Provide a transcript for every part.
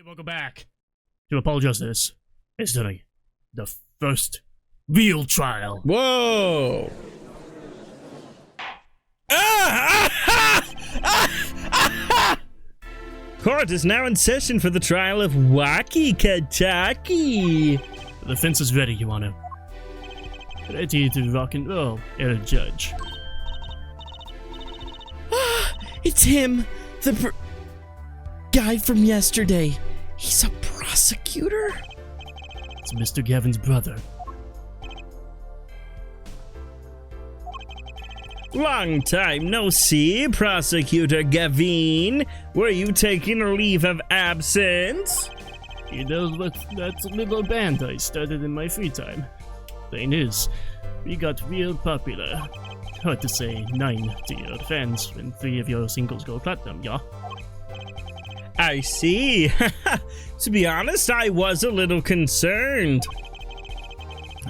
welcome back. To apologize for this, it's today the first real trial. Whoa! Court is now in session for the trial of Wacky Kataki. The defense is ready, Your Honor. Ready to rock and roll, Air Judge. It's him, the guy from yesterday. He's a prosecutor? It's Mr. Gavin's brother. Long time no see, Prosecutor Gavin. Were you taking a leave of absence? You know what, that little band I started in my free time. Thing is, we got real popular. Hard to say 9 to your fans when 3 of your singles go platinum, yeah? I see. To be honest, I was a little concerned.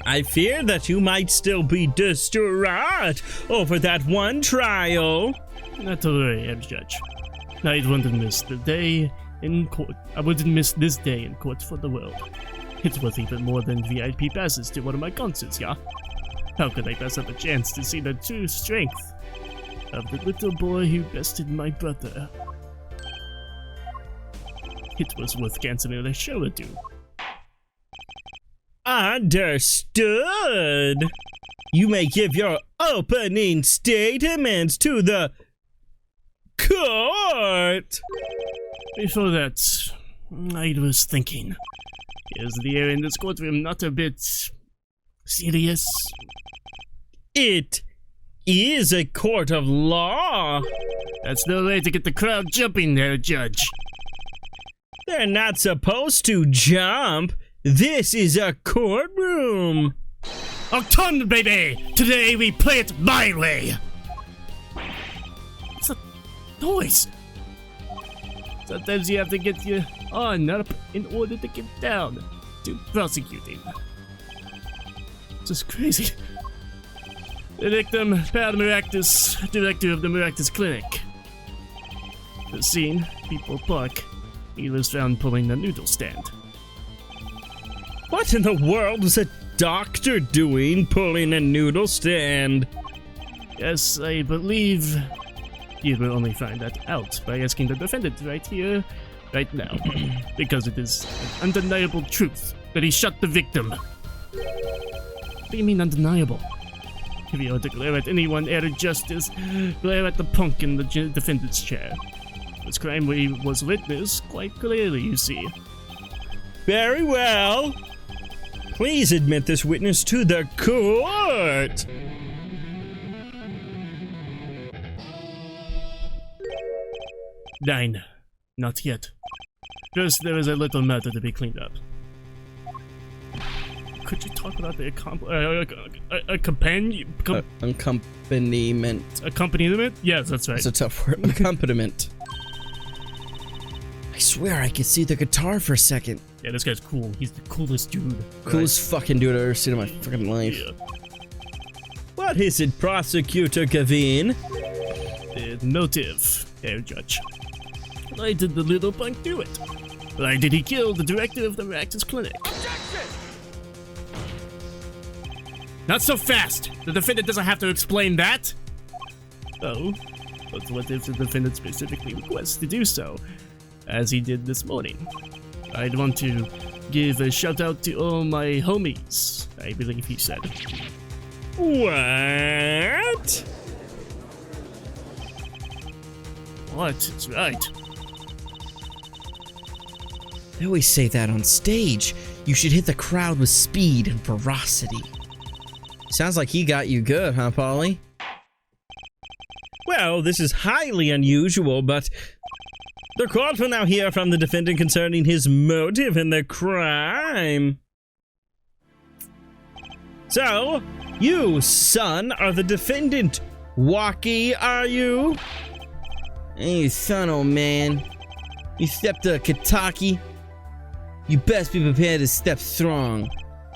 I fear that you might still be distraught over that one trial. Not to worry, Judge. I wouldn't miss the day in court. I wouldn't miss this day in court for the world. It's worth even more than VIP passes to one of my concerts, yeah? How could I pass up a chance to see the true strength of the little boy who bested my brother? It was worth canceling a show or two. Understood. You may give your opening statements to the court. Before that, I was thinking, is the air in this courtroom not a bit serious? It is a court of law. That's no way to get the crowd jumping there, Judge. They're not supposed to jump. This is a courtroom. Octon, baby! Today we play it my way! What's that noise? Sometimes you have to get your on up in order to get down to prosecuting. This is crazy. The victim, Pat Maractus, director of the Maractus Clinic. The scene, people park. He was found pulling a noodle stand. What in the world was a doctor doing pulling a noodle stand? Yes, I believe you will only find that out by asking the defendant right here, right now. Because it is an undeniable truth that he shot the victim. What do you mean undeniable? If you are to glare at anyone out of justice, glare at the punk in the defendant's chair. This crime was witnessed quite clearly, you see. Very well. Please admit this witness to the court. Nine. Not yet. First, there is a little matter to be cleaned up. Could you talk about the accompaniment? Accompaniment? Yes, that's right. That's a tough word. Accompaniment. I swear I could see the guitar for a second. Yeah, this guy's cool. He's the coolest dude. Coolest fucking dude I've ever seen in my fucking life. Yeah. What is it, Prosecutor Gavin? The motive, Herr Judge. Why did the little punk do it? Why did he kill the director of the Maractus Clinic? Objection! Not so fast! The defendant doesn't have to explain that! Oh, but what if the defendant specifically requests to do so, as he did this morning? I'd want to give a shout out to all my homies, I believe he said. What? What? It's right. They always say that on stage. You should hit the crowd with speed and ferocity. Sounds like he got you good, huh, Polly? Well, this is highly unusual, but the court will now hear from the defendant concerning his motive in the crime. So, you, son, are the defendant. Wacky, are you? Hey, son, old man. You stepped to Kataki. You best be prepared to step strong.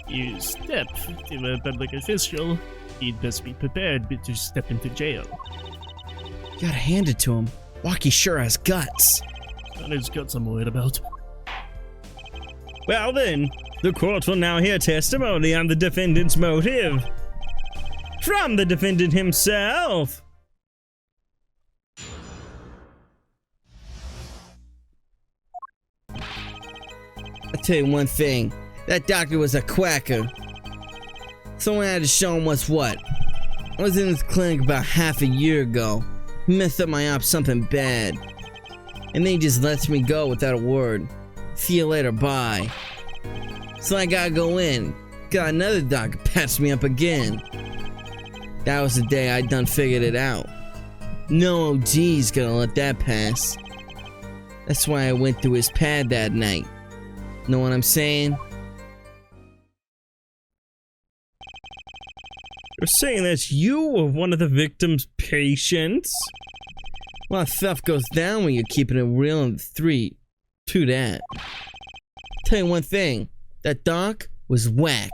You step to a public official, he'd best be prepared to step into jail. You gotta hand it to him. Wacky sure has guts. Not his guts I'm worried about. Well then, the court will now hear testimony on the defendant's motive. From the defendant himself. I'll tell you one thing. That doctor was a quacker. Someone had to show him what's what. I was in his clinic about half a year ago. He messed up my op something bad. And then he just lets me go without a word. See you later, bye. So I gotta go in. Got another doctor patch me up again. That was the day I done figured it out. No OG's gonna let that pass. That's why I went through his pad that night. Know what I'm saying? You're saying that you were one of the victim's patients? Well, stuff goes down when you're keeping it real in the street. True that. Tell you one thing. That doc was whack.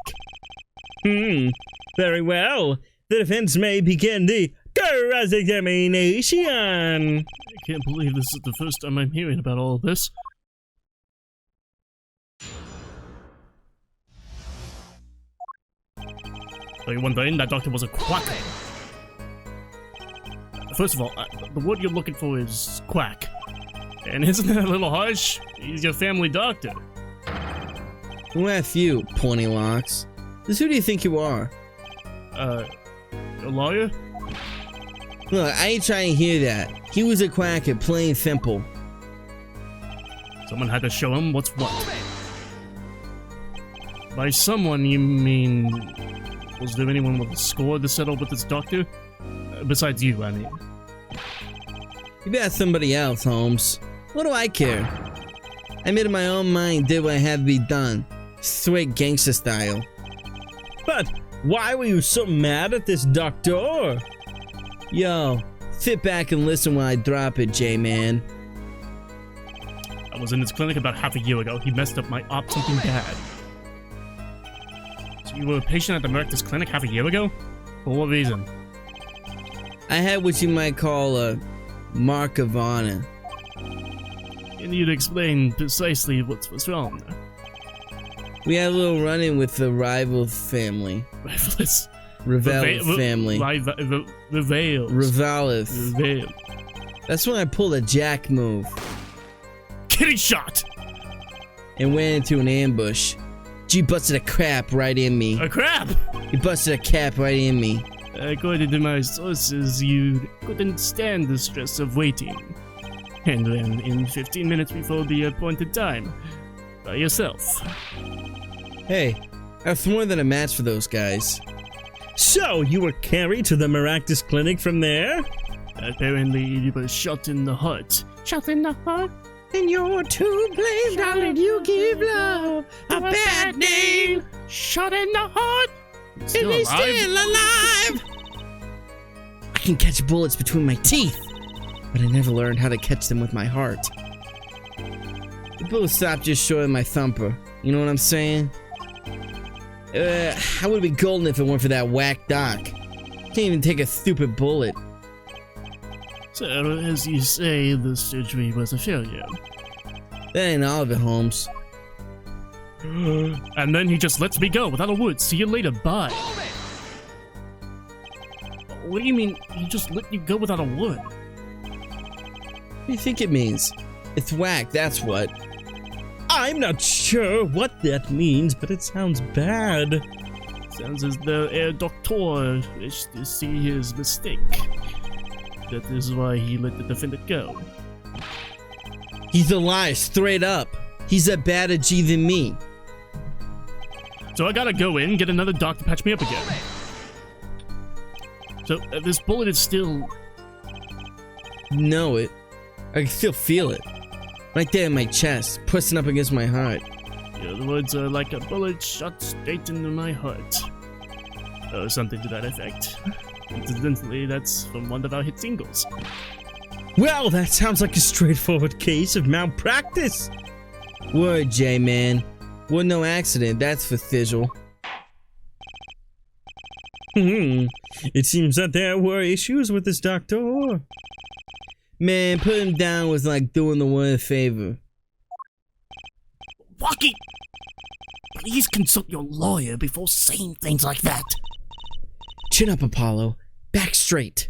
Very well. The defense may begin the cross-examination. I can't believe this is the first time I'm hearing about all of this. Tell you one thing, that doctor was a quacker. First of all, the word you're looking for is quack. And isn't that a little harsh? He's your family doctor. Who asked you, pointy locks? Just who do you think you are? A lawyer? Look, I ain't trying to hear that. He was a quacker, plain simple. Someone had to show him what's what. By someone, you mean... Was there anyone with a score to settle with this doctor? Besides you, I mean. You better ask somebody else, Holmes. What do I care? I made up my own mind, did what had to be done. Straight gangster style. But why were you so mad at this doctor? Yo, sit back and listen while I drop it, J-Man. I was in his clinic about half a year ago. He messed up my op something bad. So you were a patient at the Merctus clinic half a year ago? For what reason? I had what you might call a mark of honor. And you'd explain precisely what's wrong. We had a little run-in with the rival family. Rivalous. Revel family. Reveal. Revalis. Reveal. That's when I pulled a jack move. Kitty shot! And went into an ambush. G busted a crap right in me. A crap! He busted a cap right in me. According to my sources, you couldn't stand the stress of waiting. And ran in 15 minutes before the appointed time. By yourself. Hey, that's more than a match for those guys. So, you were carried to the Maractus clinic from there? Apparently, you were shot in the heart. Shot in the heart? And you're to blame, darling, you give love a bad name. Shot in the heart? Still alive? I can catch bullets between my teeth, but I never learned how to catch them with my heart. The bullet stopped just short of my thumper. You know what I'm saying? I would be golden if it weren't for that whack doc. Can't even take a stupid bullet. So, as you say, the surgery was a failure. That ain't all of it, Holmes. And then he just lets me go without a word. See you later, bye. What do you mean, he just let you go without a word? What do you think it means? It's whack, that's what. I'm not sure what that means, but it sounds bad. Sounds as though Herr Doctor wished to see his mistake. That is why he let the defendant go. He's a liar, straight up. He's a badder G than me. So I gotta go in, get another doc to patch me up again. So this bullet is still... Know it. I can still feel it. Right there in my chest, pressing up against my heart. Your words are like a bullet shot straight into my heart. Or something to that effect. Incidentally, that's from one of our hit singles. Well, that sounds like a straightforward case of malpractice. Word, J-Man. Wasn't no accident, that's for Thizzle. It seems that there were issues with this doctor. Man, putting him down was like doing the world a favor. Walkie! Please consult your lawyer before saying things like that. Chin up, Apollo. Back straight.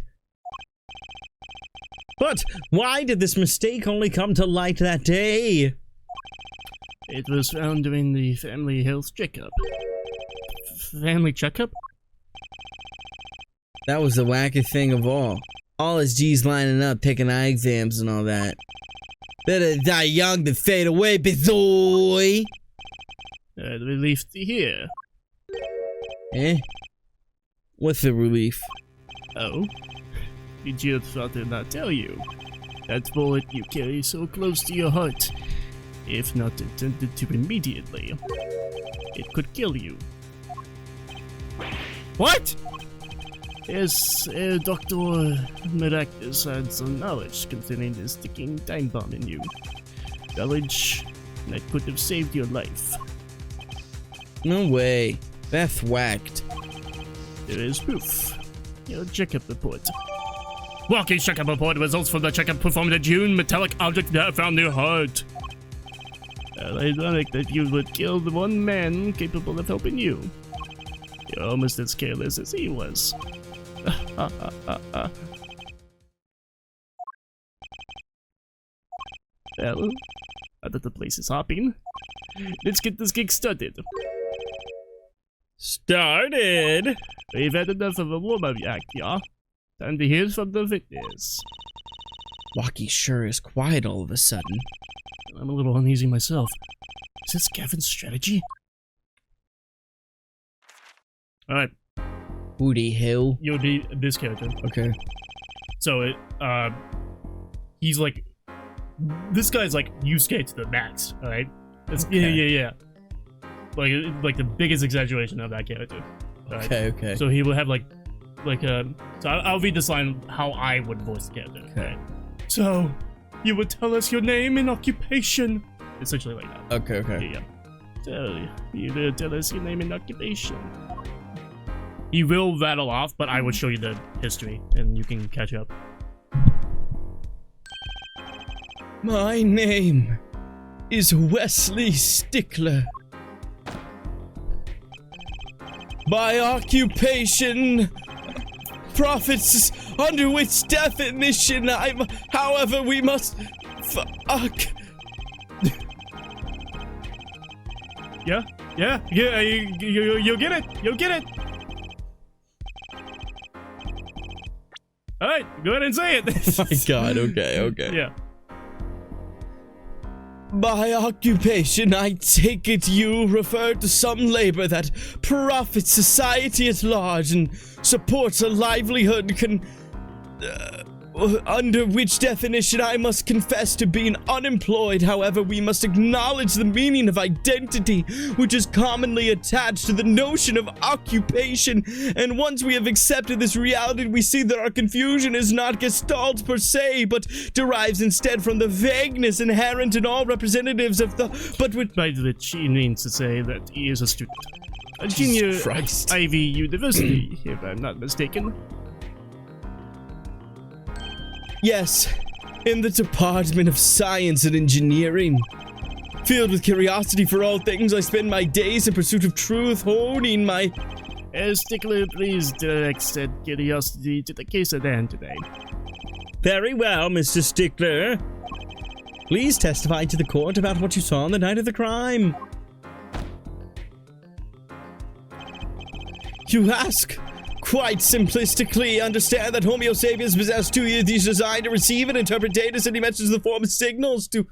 But why did this mistake only come to light that day? It was found during the family health checkup. Family checkup? That was the wackest thing of all. All his G's lining up, taking eye exams and all that. Better die young than fade away, bizoy! Relief to hear. Eh? What's the relief? Oh? Did your father not tell you? That bullet you carry so close to your heart, if not attended to immediately, it could kill you. What? Yes, Dr. Miraculous had some knowledge concerning this ticking time bomb in you. Knowledge that could have saved your life. No way. That's whacked. There is proof. Your checkup report. Walking checkup report results from the checkup performed in June. Metallic object that found your heart. Ironic that you would kill the one man capable of helping you. You're almost as careless as he was. Well, now that the place is hopping, let's get this gig started. Started? We've had enough of a warm-up act, y'all. Time to hear from the witness. Walkie sure is quiet all of a sudden. I'm a little uneasy myself. Is this Gavin's strategy? Alright, Booty Hill. you'll be this character. Okay. So he's like, this guy's like Yusuke to the max, alright? Okay. Yeah. Like the biggest exaggeration of that character. All right? Okay. So he will have so I'll read this line how I would voice the character. Okay. So, you would tell us your name and occupation. Essentially like that. Okay. Yeah. So, you will tell us your name and occupation. He will rattle off, but I would show you the history, and you can catch up. My name is Wesley Stickler. By occupation, profits under which definition however, we must fuck. Yeah, you'll get it. All right, go ahead and say it. Oh my god, okay. Yeah. By occupation, I take it you refer to some labor that profits society at large and supports a livelihood under which definition I must confess to being unemployed. However, we must acknowledge the meaning of identity, which is commonly attached to the notion of occupation. And once we have accepted this reality, we see that our confusion is not gestalt per se, but derives instead from the vagueness inherent in all representatives of the... By which he means to say that he is a student. A Jesus junior Christ. at Ivy University, if I'm not mistaken. Yes, in the Department of Science and Engineering. Filled with curiosity for all things, I spend my days in pursuit of truth, honing my... Stickler, please direct said curiosity to the case at hand today. Very well, Mr. Stickler. Please testify to the court about what you saw on the night of the crime. You ask? Quite simplistically, understand that Homo sapiens possess two entities designed to receive and interpret data sending messages in the form of signals to...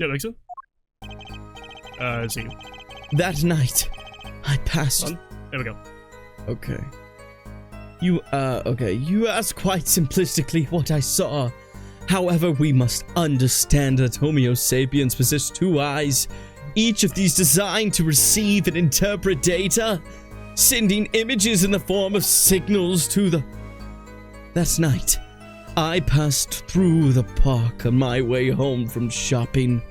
Yeah, makes sense? Let's see. That night, I passed... Hold on. There we go. Okay. You asked quite simplistically what I saw. However, we must understand that Homo sapiens possess two eyes, each of these designed to receive and interpret data, sending images in the form of signals to the... That night, I passed through the park on my way home from shopping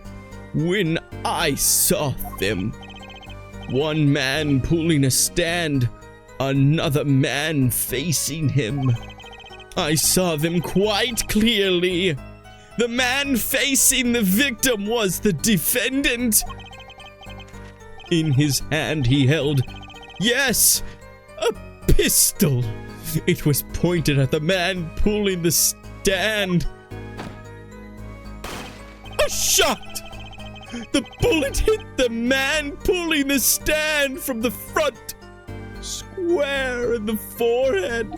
when I saw them. One man pulling a stand, another man facing him. I saw them quite clearly. The man facing the victim was the defendant. In his hand he held, yes, a pistol. It was pointed at the man pulling the stand. A shot! The bullet hit the man pulling the stand from the front, square in the forehead.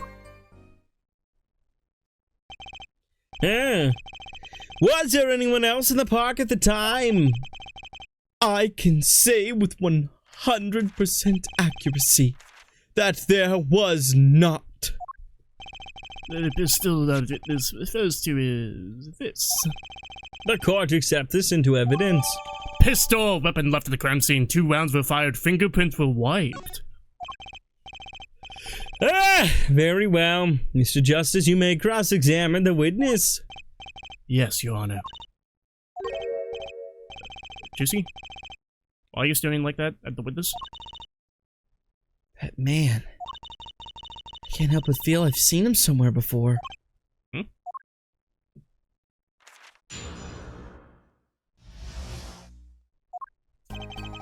Was there anyone else in the park at the time? I can say with 100% accuracy that there was not. The pistol that this refers to is this. The court accept this into evidence. Pistol! Weapon left at the crime scene. 2 rounds were fired. Fingerprints were wiped. Very well. Mr. Justice, you may cross-examine the witness. Yes, Your Honor. Juicy? Why are you staring like that at the witness? That man. I can't help but feel I've seen him somewhere before.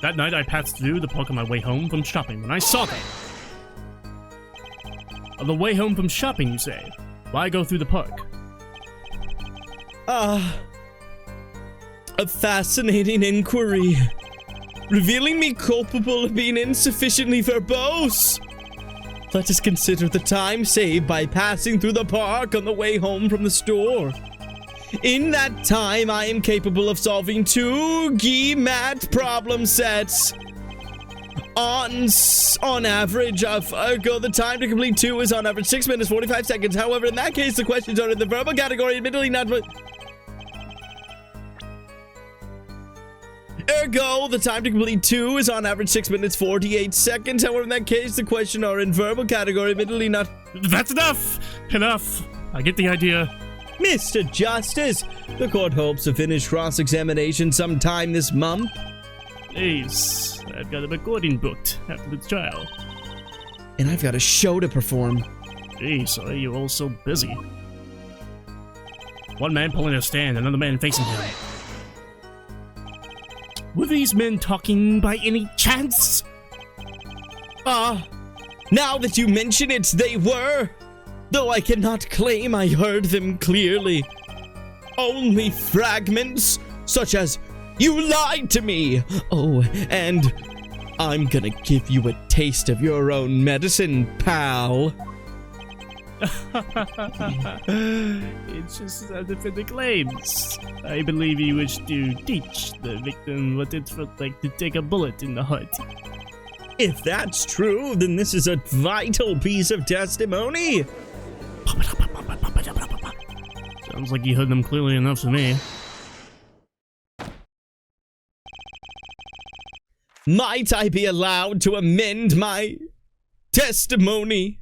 That night I passed through the park on my way home from shopping when I saw them. On the way home from shopping, you say? Why go through the park? A fascinating inquiry. Revealing me culpable of being insufficiently verbose. Let us consider the time saved by passing through the park on the way home from the store. In that time, I am capable of solving 2 GMAT problem sets. On average, ergo, the time to complete 2 is on average 6 minutes, 45 seconds. However, in that case, the questions are in the verbal category, admittedly not... Ergo, the time to complete 2 is on average 6 minutes, 48 seconds. However, in that case, the questions are in verbal category, admittedly not... That's enough! Enough! I get the idea. Mr. Justice, the court hopes to finish cross-examination sometime this month. Ace, I've got a recording booked after the trial. And I've got a show to perform. Ace, why are you all so busy? One man pulling a stand, another man facing him. Were these men talking by any chance? Now that you mention it, they were. Though I cannot claim I heard them clearly. Only fragments, such as, "You lied to me!" Oh, and, "I'm gonna give you a taste of your own medicine, pal." It's just self-defending claims. I believe you wish to teach the victim what it felt like to take a bullet in the heart. If that's true, then this is a vital piece of testimony. Sounds like you heard them clearly enough to me. Might I be allowed to amend my testimony?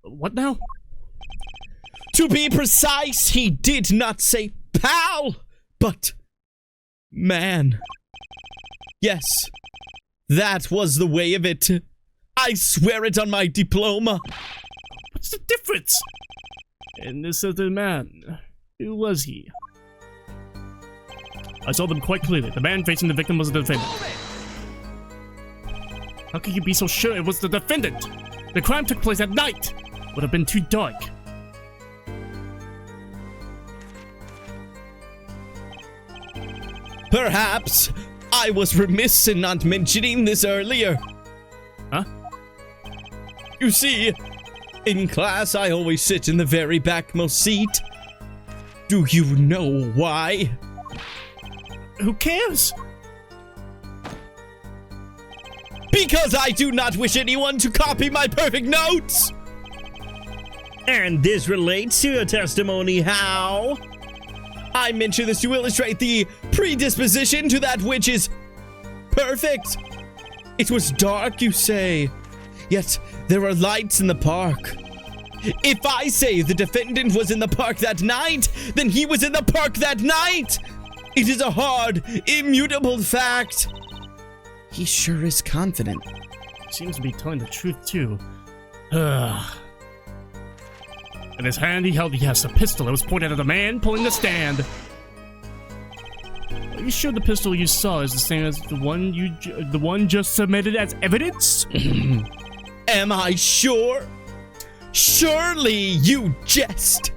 What now? To be precise, he did not say pal, but man. Yes, that was the way of it. I swear it on my diploma. What's the difference? And this other man, who was he? I saw them quite clearly. The man facing the victim was the defendant. How could you be so sure it was the defendant? The crime took place at night. Would have been too dark. Perhaps I was remiss in not mentioning this earlier. Huh? You see, in class I always sit in the very backmost seat. Do you know why? Who cares? Because I do not wish anyone to copy my perfect notes! And this relates to your testimony, how? I mention this to illustrate the predisposition to that which is perfect. It was dark, you say, yet there were lights in the park. If I say the defendant was in the park that night, then he was in the park that night. It is a hard, immutable fact. He sure is confident. Seems to be telling the truth, too. In his hand, he held, yes, a pistol that was pointed at the man pulling the stand. Are you sure the pistol you saw is the same as the one just submitted as evidence? Am I sure? Surely you jest.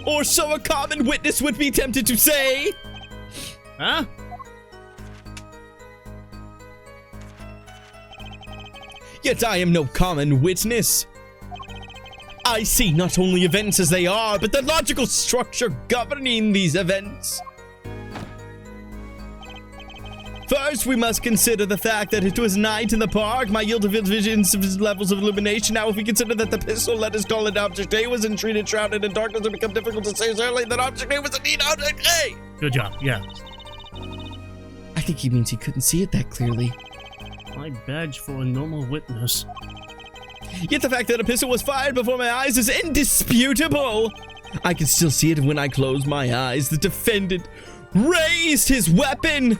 Or so a common witness would be tempted to say. Huh? Yet I am no common witness. I see not only events as they are, but the logical structure governing these events. First, we must consider the fact that it was night in the park. My yield of visions levels of illumination. Now, if we consider that the pistol, let us call it Object A, was entreated, shrouded in darkness, it become difficult to say certainly that Object A was indeed Object A. Good job, yeah. I think he means he couldn't see it that clearly. My badge for a normal witness. Yet the fact that a pistol was fired before my eyes is indisputable. I can still see it when I close my eyes. The defendant raised his weapon.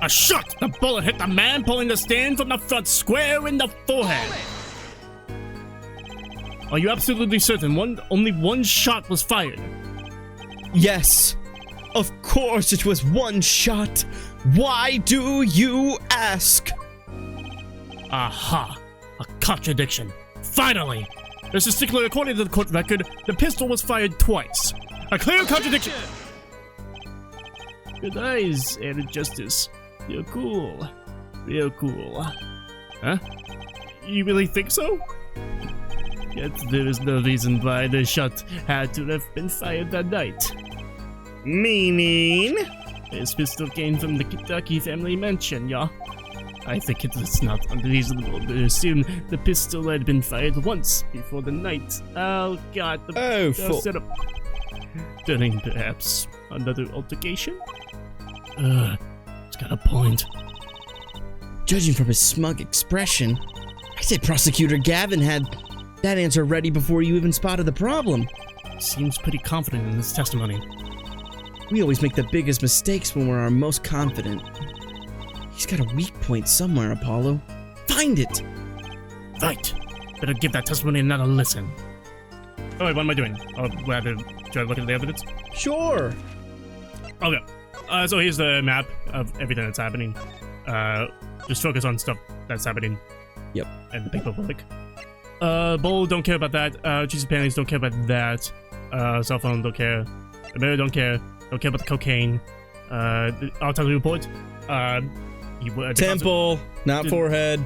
A shot! The bullet hit the man pulling the stand from the front, square in the forehead. Are you absolutely certain only one shot was fired? Yes, of course it was one shot. Why do you ask? Aha! A contradiction. Finally! This is strictly according to the court record, the pistol was fired twice. A clear contradiction! Good eyes, added Justice. You're cool. Real cool. Huh? You really think so? Yet there is no reason why the shot had to have been fired that night. Meaning? This pistol came from the Kentucky family mansion, yeah? I think it is not unreasonable to assume the pistol had been fired once before the night. Oh god, the setup. During perhaps another altercation? It's got a point. Judging from his smug expression, I say Prosecutor Gavin had that answer ready before you even spotted the problem. Seems pretty confident in his testimony. We always make the biggest mistakes when we're our most confident. He's got a weak point somewhere, Apollo. Find it! Right. Better give that testimony another listen. Oh wait, what am I doing? Oh, rather, should I look at the evidence? Sure. Okay. So here's the map of everything that's happening. Just focus on stuff that's happening. Yep. And the big public. Bowl, don't care about that. Cheesy panties, don't care about that. Cell phone, don't care. The mirror, don't care. Don't care about the cocaine. The autopsy report. Temple, not forehead.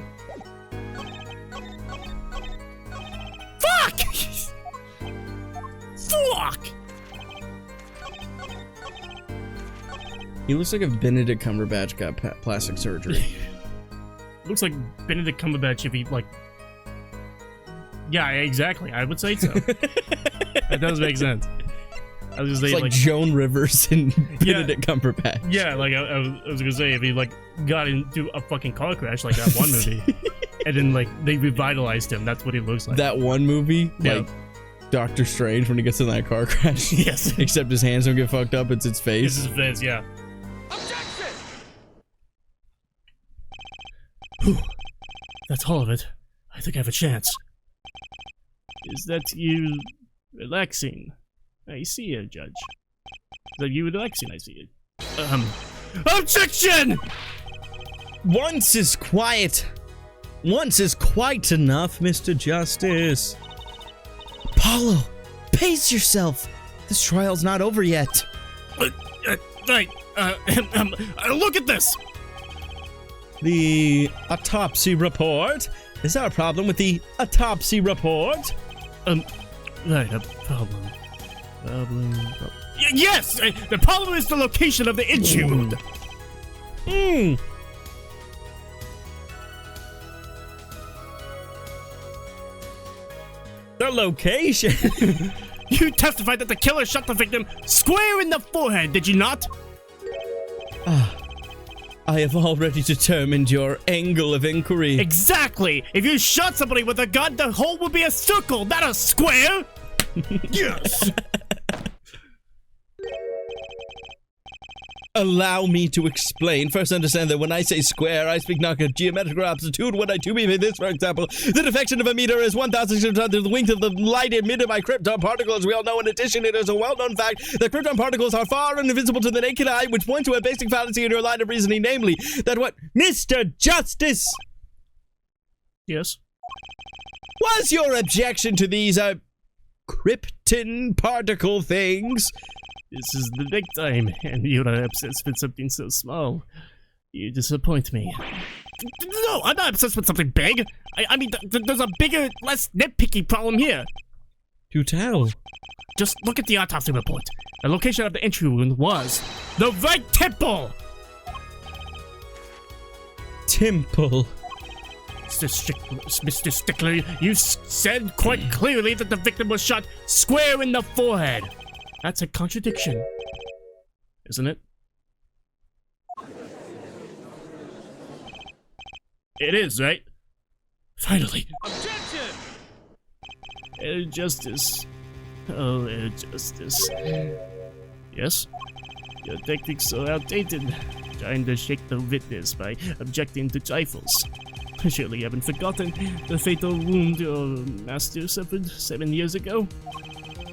Fuck! Fuck! He looks like if Benedict Cumberbatch got plastic surgery. Looks like Benedict Cumberbatch if he, like... Yeah, exactly. I would say so. That does make sense. I was gonna say, like Joan Rivers and Benedict Cumberbatch. Yeah, like I was gonna say, if he like got into a fucking car crash like that one movie, and then like they revitalized him, that's what he looks like. That one movie, yeah. Like Doctor Strange when he gets in that car crash. Yes. Except his hands don't get fucked up, it's his face. It's his face, yeah. Objection! Whew. That's all of it. I think I have a chance. Is that you relaxing? I see you, Judge. Is that you relaxing? I see you. Objection! Once is quiet. Once is quite enough, Mr. Justice. Apollo, pace yourself. This trial's not over yet. Right. Look at this. The autopsy report. Is there a problem with the autopsy report? Right, a problem. Yes! The problem is the location of the injury wound. The location? You testified that the killer shot the victim square in the forehead, did you not? I have already determined your angle of inquiry. Exactly! If you shot somebody with a gun, the hole would be a circle, not a square! Yes! Allow me to explain. First, understand that when I say square, I speak not of geometrical aptitude. When I do mean this, for example, the deflection of a meter is 1,000 times the length of the light emitted by krypton particles. We all know, in addition, it is a well-known fact that krypton particles are far and invisible to the naked eye, which points to a basic fallacy in your line of reasoning, namely, that what Mr. Justice Yes? was your objection to these, krypton particle things. This is the big time, and you're obsessed with something so small. You disappoint me. No, I'm not obsessed with something big. I mean, there's a bigger, less nitpicky problem here. To tell. Just look at the autopsy report. The location of the entry wound was the right temple! Temple. Mr. Stickler, you said quite clearly that the victim was shot square in the forehead. That's a contradiction, isn't it? It is, right? Finally. Objection! Justice. Oh, Justice. Yes? Your tactics are outdated. Trying to shake the witness by objecting to trifles. Surely you haven't forgotten the fatal wound your master suffered 7 years ago?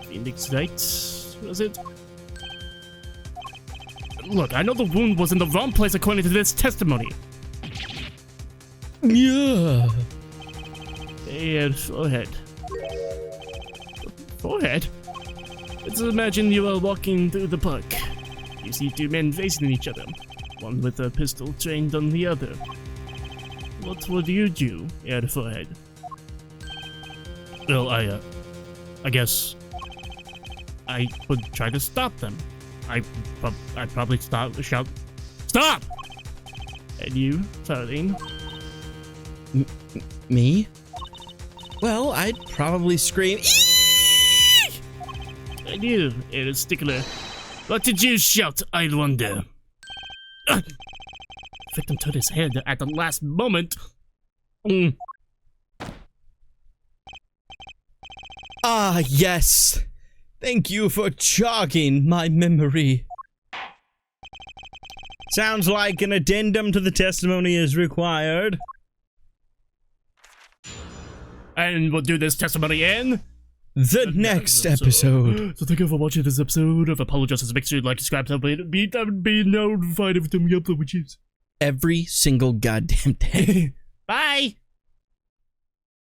Phoenix Wright, was it? Look, I know the wound was in the wrong place according to this testimony. Yeah. They had forehead. Forehead? Let's imagine you are walking through the park. You see two men facing each other, one with a pistol trained on the other. What would you do at a forehead? Well, I guess I would try to stop them. I'd probably shout, "Stop!" And you, Darren? Me? Well, I'd probably scream, "Eeeeee!" And you, a stickler. What did you shout, I wonder? Victim turned his head at the last moment. Ah, yes. Thank you for jogging my memory. Sounds like an addendum to the testimony is required. And we'll do this testimony in the next episode. So thank you for watching this episode of Apologists. Make sure you like, subscribe, and be notified every time we upload, which is every single goddamn day. Bye!